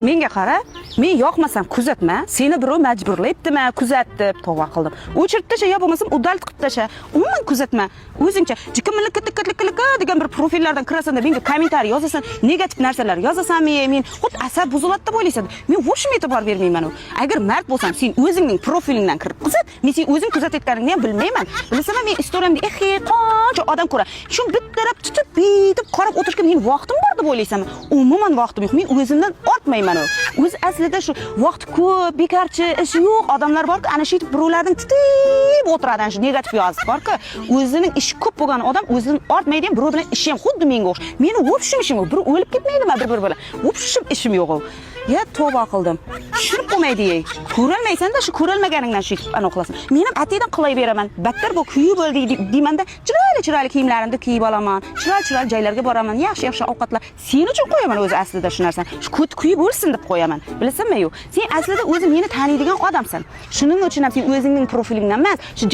menga qara, men yoqmasam kuzatma, seni birov majburlayaptimi, kuzatib, tova qildim. O'chirib tasha, yo bo'lmasam udalt qilib tasha. Umuman kuzatma. O'zingcha jikkimlikka degan bir profillardan kirasan-da, menga kommentariy yozasan, negativ narsalar yozasanmi, men xuddi asab buziladi deb o'ylaysan. Men voshim e'tibor bermayman u. Agar mard bo'lsam, sen o'zingning profilingdan kirib kuzat, men sen o'zing kuzatayotganingni ham bilmayman. Bilasanmi, men istoriyamda qancha odam ko'ra. Shu bittarab tutib, bitib qarab o'tirishga men vaqtim bor deb o'ylaysanmi? Umuman vaqtim yo'q. Men o'zimdan ortmayman u. O'zi aslida shu vaqt ko'p, bekorchi, ish yo'q odamlar borki, ana shu birovlarning titib o'tiradi, shu negativ yozib borki, o'zining ishi ko'p bo'lgan odam o'zidan ortmaydigan birov bilan ishi ham xuddi menga o'xsh. Meni o'pishim ishim yo'q. Bir o'lib ketmaydimi bir-bir bilan? O'pishim ishim yo'q u. Ya tavba qildim. Tushunib bo'lmaydi-ey. Ko'rolmaysan-da, shu ko'rolmaganingdan shu ana qilasan. Men ham atiydan qilay beraman. Battar bu kuyib bo'ldi deymanda, chiroyli kiyimlarimni kiyib olaman. Chiroyli joylarga boraman. Yaxshi ovqatlar. Sen uchun qo'yaman o'zi aslida shu narsani. Shu kuyib o'lsin deb qo'yaman. Bilasanmi-yu? Sen aslida o'zi meni taniydigan odamsan. Shuning uchun ham sen o'zingning profilingdan emas, shu